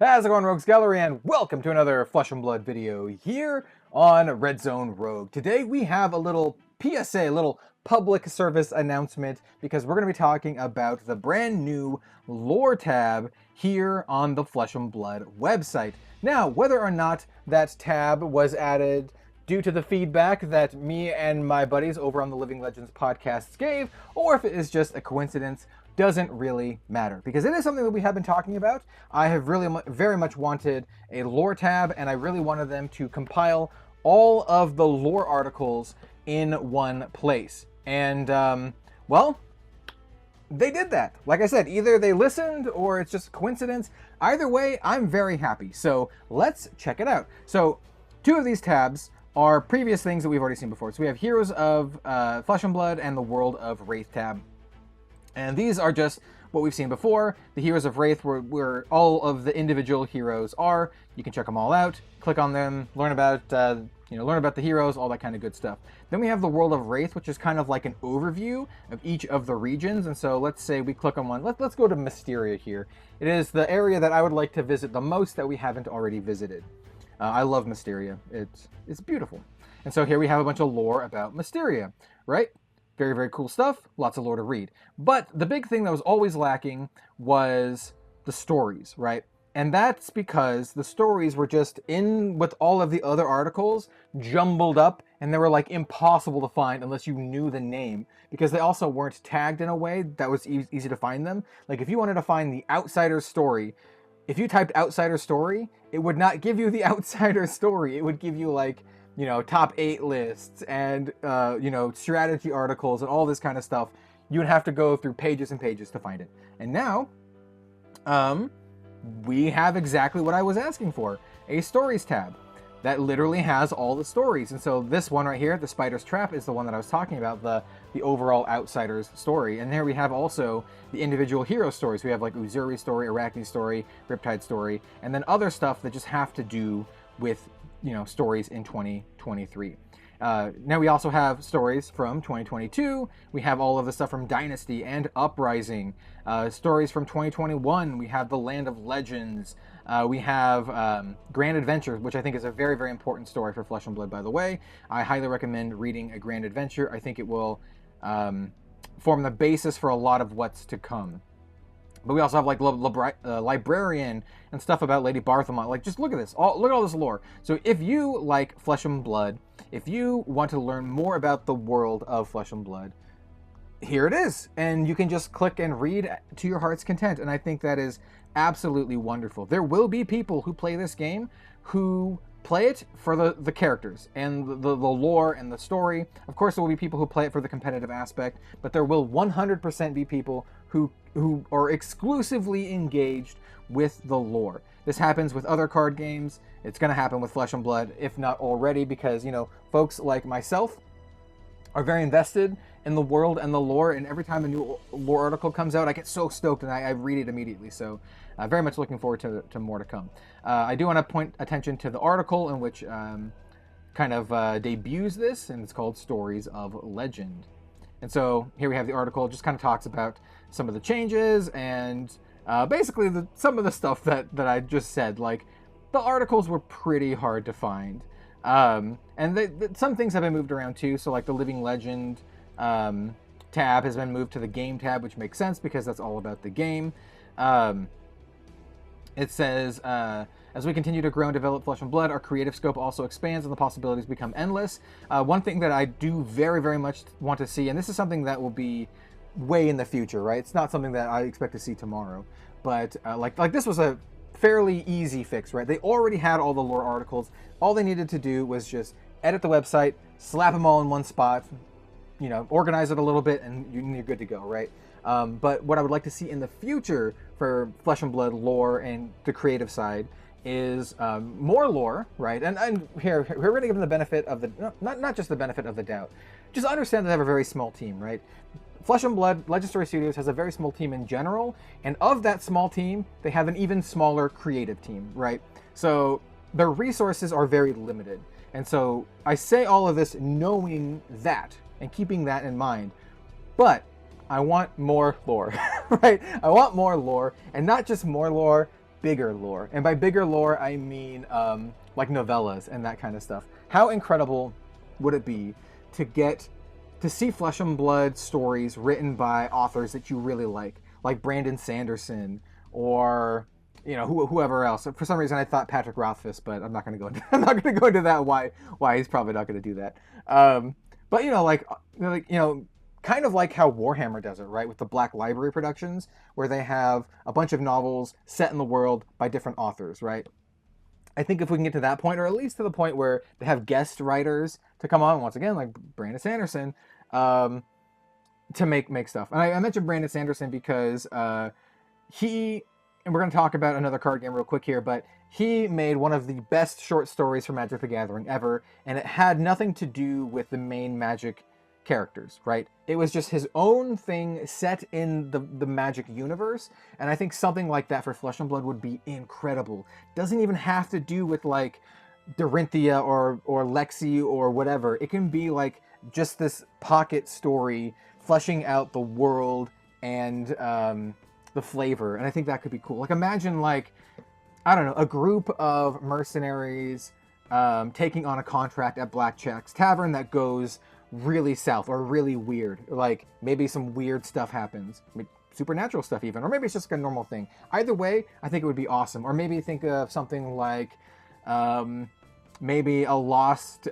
How's it going, Rogues Gallery, and welcome to another Flesh and Blood video here on Red Zone Rogue. Today we have a little PSA, a little public service announcement, because we're going to be talking about the brand new lore tab here on the Flesh and Blood website. Now, whether or not that tab was added due to the feedback that me and my buddies over on the Living Legends podcasts gave, or if it is just a coincidence, doesn't really matter, because it is something that we have been talking about. I have really very much wanted a lore tab, and I really wanted them to compile all of the lore articles in one place. And, well, they did that. Like I said, either they listened or it's just a coincidence. Either way, I'm very happy. So let's check it out. So two of these tabs are previous things that we've already seen before. So we have Heroes of Flesh and Blood and the World of Wraith tab. And these are just what we've seen before. The Heroes of Wraith, where all of the individual heroes are. You can check them all out, click on them, learn about learn about the heroes, all that kind of good stuff. Then we have the World of Wraith, which is kind of like an overview of each of the regions. And so let's say we click on one. Let's go to Mysteria here. It is the area that I would like to visit the most that we haven't already visited. I love Mysteria. It's beautiful. And so here we have a bunch of lore about Mysteria, right? Very, very cool stuff. Lots of lore to read. But the big thing that was always lacking was the stories, right? And that's because the stories were just in with all of the other articles, jumbled up, and they were like impossible to find unless you knew the name, because they also weren't tagged in a way that was easy to find them. Like if you wanted to find the Outsider story, if you typed Outsider story, it would not give you the Outsider story. It would give you like, top 8 lists and, strategy articles and all this kind of stuff. You would have to go through pages and pages to find it. And now, we have exactly what I was asking for. A stories tab that literally has all the stories. And so this one right here, the Spider's Trap, is the one that I was talking about, the overall Outsiders story. And there we have also the individual hero stories. We have like Uzuri's story, Arachne's story, Riptide story, and then other stuff that just have to do with stories in 2023. Now we also have stories from 2022. We have all of the stuff from Dynasty and Uprising. Stories from 2021. We have the Land of Legends. We have Grand Adventure, which I think is a very, very important story for Flesh and Blood, by the way. I highly recommend reading A Grand Adventure. I think it will form the basis for a lot of what's to come. But we also have like Librarian and stuff about Lady Barthelmont. Like, just look at this. Look at all this lore. So if you like Flesh and Blood, if you want to learn more about the world of Flesh and Blood, here it is. And you can just click and read to your heart's content. And I think that is absolutely wonderful. There will be people who play this game who play it for the characters and the lore and the story. Of course, there will be people who play it for the competitive aspect, but there will 100% be people who are exclusively engaged with the lore. This happens with other card games. It's going to happen with Flesh and Blood, if not already, because, folks like myself are very invested in the world and the lore, and every time a new lore article comes out, I get so stoked and I read it immediately. So very much looking forward to more to come. I do want to point attention to the article in which kind of debuts this, and it's called Stories of Legend. And so here we have the article. It just kind of talks about some of the changes and basically some of the stuff that I just said. Like, the articles were pretty hard to find. And some things have been moved around too. So like the Living Legend tab has been moved to the Game tab, which makes sense because that's all about the game. It says, as we continue to grow and develop Flesh and Blood, our creative scope also expands and the possibilities become endless. One thing that I do very, very much want to see, and this is something that will be way in the future, right? It's not something that I expect to see tomorrow, but like this was a fairly easy fix, right? They already had all the lore articles. All they needed to do was just edit the website, slap them all in one spot, organize it a little bit, and you're good to go, right? But what I would like to see in the future for Flesh and Blood lore and the creative side is more lore, right? And here we're going to give them the benefit of the not just the benefit of the doubt. Just understand that they have a very small team, right? Flesh and Blood, Legend Story Studios has a very small team in general, and of that small team, they have an even smaller creative team, right? So their resources are very limited. And so I say all of this knowing that and keeping that in mind, but I want more lore, right? I want more lore, and not just more lore, bigger lore. And by bigger lore, I mean like novellas and that kind of stuff. How incredible would it be to get to see Flesh and Blood stories written by authors that you really like Brandon Sanderson or whoever else. For some reason, I thought Patrick Rothfuss, but I'm not going to go into that. Why he's probably not going to do that. But kind of like how Warhammer does it, right? With the Black Library productions, where they have a bunch of novels set in the world by different authors, right? I think if we can get to that point, or at least to the point where they have guest writers to come on, once again, like Brandon Sanderson, to make stuff. And I mentioned Brandon Sanderson because and we're going to talk about another card game real quick here, but he made one of the best short stories for Magic the Gathering ever, and it had nothing to do with the main Magic characters, right? It was just his own thing set in the Magic universe, and I think something like that for Flesh and Blood would be incredible. Doesn't even have to do with like Dorinthia or Lexi or whatever. It can be like just this pocket story fleshing out the world and the flavor, and I think that could be cool. Like imagine like, I don't know, a group of mercenaries taking on a contract at Blackjack's Tavern that goes really south or really weird. Like maybe some weird stuff happens, supernatural stuff even, or maybe it's just like a normal thing. Either way, I think it would be awesome. Or maybe think of something like maybe a lost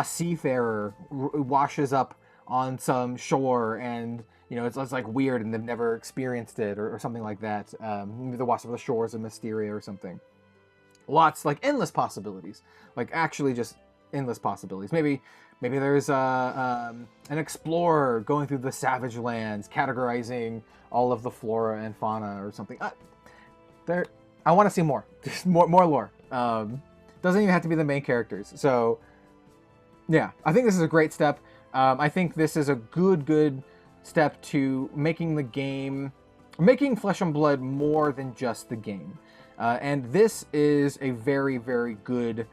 seafarer washes up on some shore, and it's like weird and they've never experienced it, or something like that. Maybe the wash of the shores of Mysteria or something. Lots, like endless possibilities, like actually just endless possibilities. Maybe there's an explorer going through the savage lands, categorizing all of the flora and fauna or something. I want to see more, just more lore. Doesn't even have to be the main characters. So yeah, I think this is a great step. I think this is a good step to making Flesh and Blood more than just the game. And this is a very, very good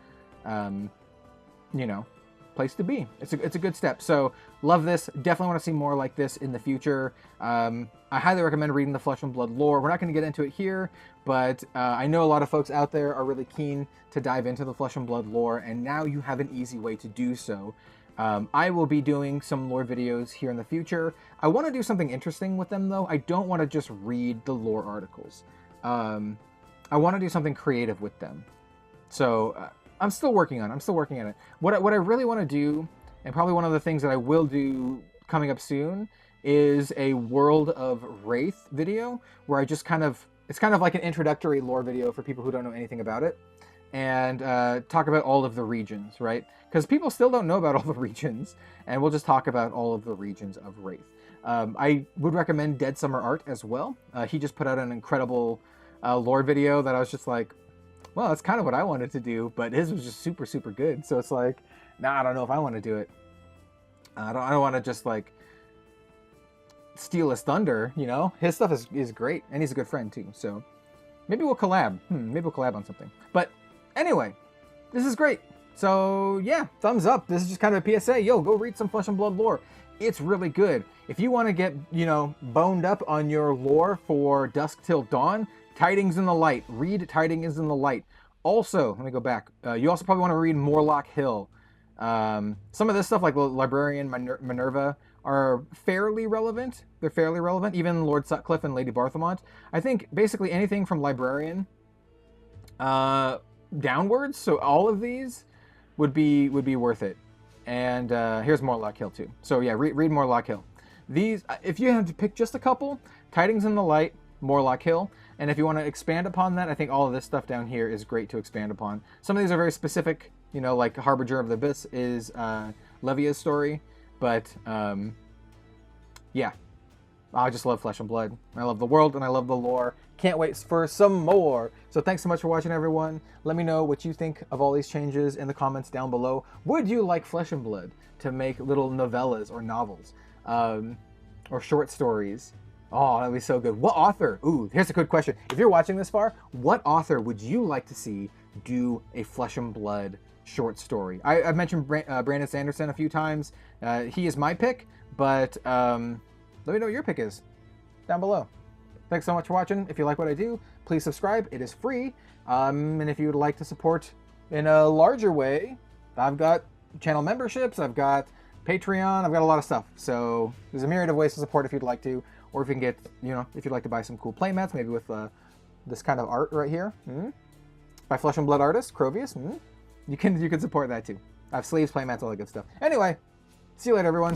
place to be. It's a good step. So love this. Definitely want to see more like this in the future. I highly recommend reading the Flesh and Blood lore. We're not going to get into it here, but I know a lot of folks out there are really keen to dive into the Flesh and Blood lore, and now you have an easy way to do so. I will be doing some lore videos here in the future. I want to do something interesting with them, though. I don't want to just read the lore articles. I want to do something creative with them. So I'm still working on it. What I really want to do, and probably one of the things that I will do coming up soon, is a World of Wraith video, where I just it's kind of like an introductory lore video for people who don't know anything about it, and talk about all of the regions, right? Because people still don't know about all the regions, and we'll just talk about all of the regions of Wraith. I would recommend Dead Summer Art as well. He just put out an incredible lore video that I was just like, well, that's kind of what I wanted to do, but his was just super, super good. So it's like, I don't know if I want to do it. I don't want to just like steal his thunder, His stuff is great, and he's a good friend too. So maybe we'll collab. Maybe we'll collab on something. But anyway, this is great. So yeah, thumbs up. This is just kind of a PSA. Yo, go read some Flesh and Blood lore. It's really good. If you want to get, boned up on your lore for Dusk Till Dawn, Tidings in the Light. Read Tidings in the Light. Also, let me go back. You also probably want to read Morlock Hill. Some of this stuff, like Librarian Minerva, are fairly relevant. They're fairly relevant. Even Lord Sutcliffe and Lady Barthelmont. I think basically anything from Librarian downwards, so all of these would be worth it. And here's Morlock Hill too. So yeah, read Morlock Hill. These, if you have to pick just a couple, Tidings in the Light, Morlock Hill. And if you want to expand upon that, I think all of this stuff down here is great to expand upon. Some of these are very specific, like Harbinger of the Abyss is Levia's story. But yeah, I just love Flesh and Blood. I love the world and I love the lore. Can't wait for some more. So thanks so much for watching, everyone. Let me know what you think of all these changes in the comments down below. Would you like Flesh and Blood to make little novellas or novels or short stories? Oh, that'd be so good. What author? Ooh, here's a good question. If you're watching this far, what author would you like to see do a Flesh and Blood short story? I've mentioned Brandon Sanderson a few times. He is my pick, but let me know what your pick is down below. Thanks so much for watching. If you like what I do, please subscribe. It is free. And if you would like to support in a larger way, I've got channel memberships, I've got Patreon, I've got a lot of stuff. So there's a myriad of ways to support if you'd like to, or if you can get, if you'd like to buy some cool playmats, maybe with this kind of art right here, by Flesh and Blood artist Crovius. You can support that too. I have sleeves, playmats, all that good stuff. Anyway, see you later, everyone.